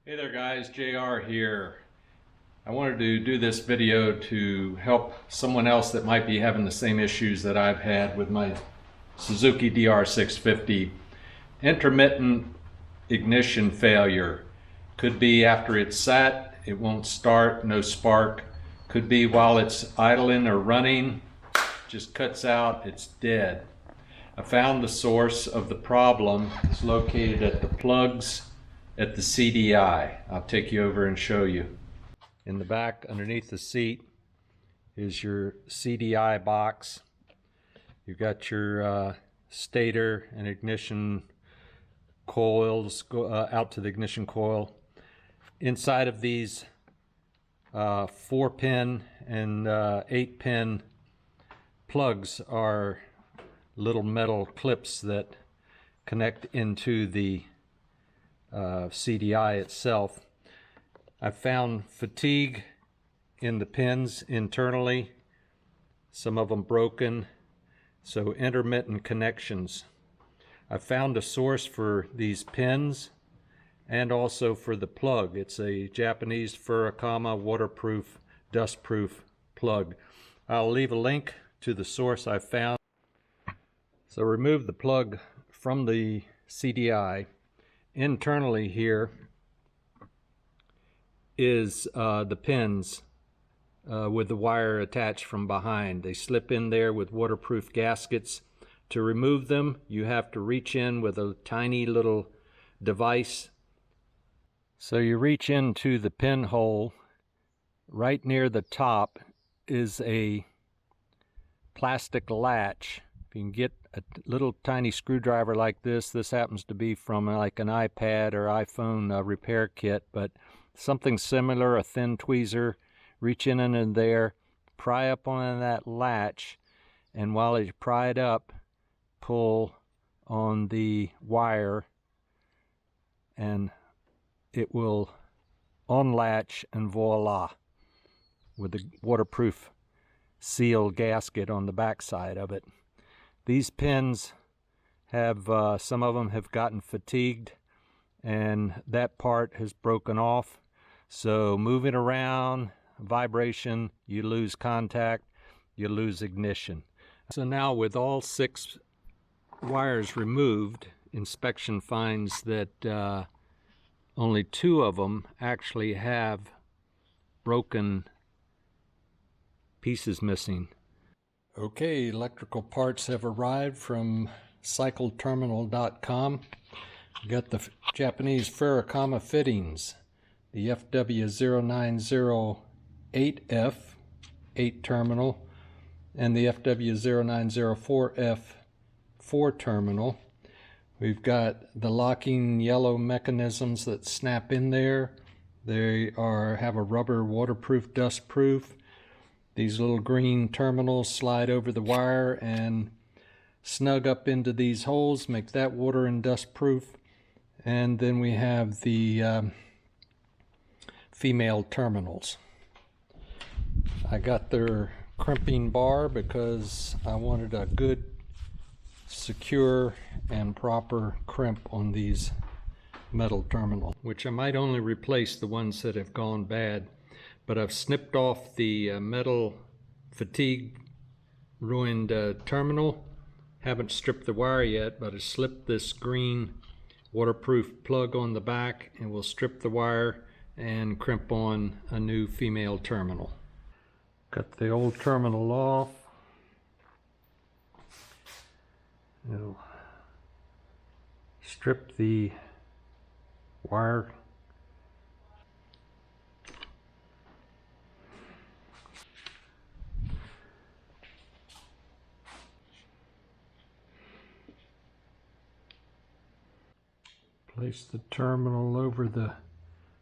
Hey there guys, JR here. I wanted to do this video to help someone else that might be having the same issues that I've had with my Suzuki DR650. Intermittent ignition failure. Could be after it's sat, it won't start, no spark. Could be while it's idling or running, just cuts out, it's dead. I found the source of the problem. It's located at the plugs at the CDI. I'll take you over and show you. In the back underneath the seat is your CDI box. You've got your stator and ignition coils out to the ignition coil. Inside of these 4-pin and 8-pin plugs are little metal clips that connect into the CDI itself. I found fatigue in the pins internally, some of them broken, so intermittent connections. I found a source for these pins and also for the plug. It's a Japanese Furakama waterproof, dustproof plug. I'll leave a link to the source I found. So remove the plug from the CDI. Internally here is the pins with the wire attached from behind. They slip in there with waterproof gaskets. To remove them, you have to reach in with a tiny little device. So you reach into the pinhole. Right near the top is a plastic latch. If you can get a little tiny screwdriver like this happens to be from like an iPad or iPhone repair kit, but something similar, a thin tweezer, reach in there, pry up on that latch, and while you pry it up, pull on the wire and it will unlatch, and voila, with the waterproof seal gasket on the back side of it. These pins have, some of them have gotten fatigued and that part has broken off. So moving around, vibration, you lose contact, you lose ignition. So now with all 6 wires removed, inspection finds that only 2 of them actually have broken pieces missing. Okay, electrical parts have arrived from cycleterminal.com. We got the Japanese Furakama fittings, the FW0908F 8 terminal and the FW0904F 4 terminal. We've got the locking yellow mechanisms that snap in there. They have a rubber waterproof, dustproof. These little green terminals slide over the wire and snug up into these holes, make that water and dust proof. And then we have the female terminals. I got their crimping bar because I wanted a good, secure, and proper crimp on these metal terminals, which I might only replace the ones that have gone bad. But I've snipped off the metal fatigue ruined terminal. Haven't stripped the wire yet, but I slipped this green waterproof plug on the back and we'll strip the wire and crimp on a new female terminal. Cut the old terminal off. It'll strip the wire. Place the terminal over the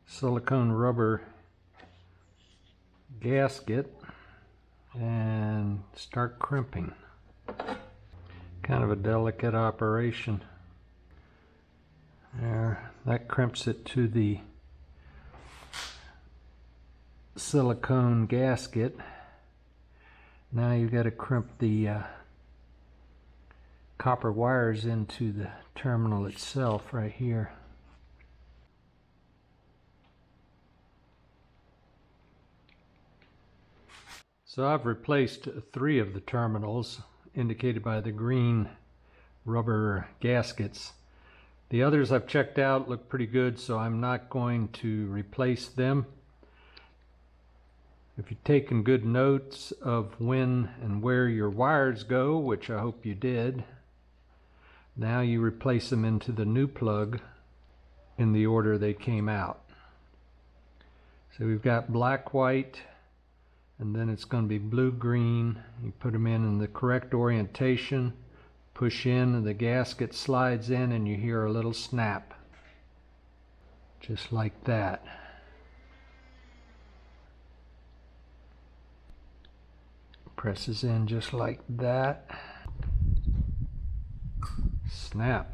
silicone rubber gasket and start crimping. Kind of a delicate operation. There, that crimps it to the silicone gasket. Now you've got to crimp the copper wires into the terminal itself right here. So I've replaced 3 of the terminals indicated by the green rubber gaskets. The others I've checked out look pretty good, so I'm not going to replace them. If you've taken good notes of when and where your wires go, which I hope you did, now you replace them into the new plug in the order they came out. So we've got black, white, and then it's going to be blue, green. You put them in the correct orientation, push in, and the gasket slides in, and you hear a little snap. Just like that. Presses in just like that. Snap.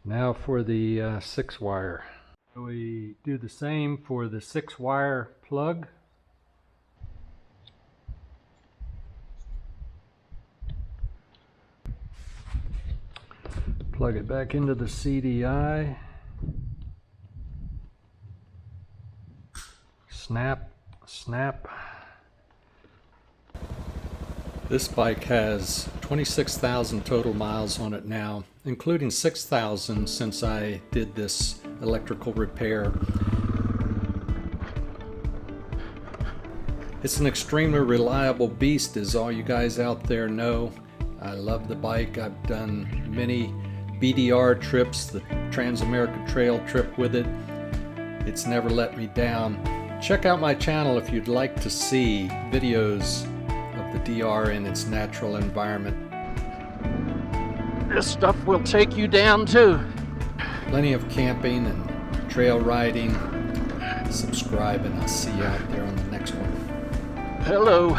Now for the 6-wire. We do the same for the 6-wire plug. Plug it back into the CDI. Snap, snap. This bike has 26,000 total miles on it now, including 6,000 since I did this electrical repair. It's an extremely reliable beast, as all you guys out there know. I love the bike. I've done many BDR trips, the Trans-American Trail trip with it. It's never let me down. Check out my channel if you'd like to see videos of the DR in its natural environment. This stuff will take you down too. Plenty of camping and trail riding. Subscribe and I'll see you out there on the next one. Hello.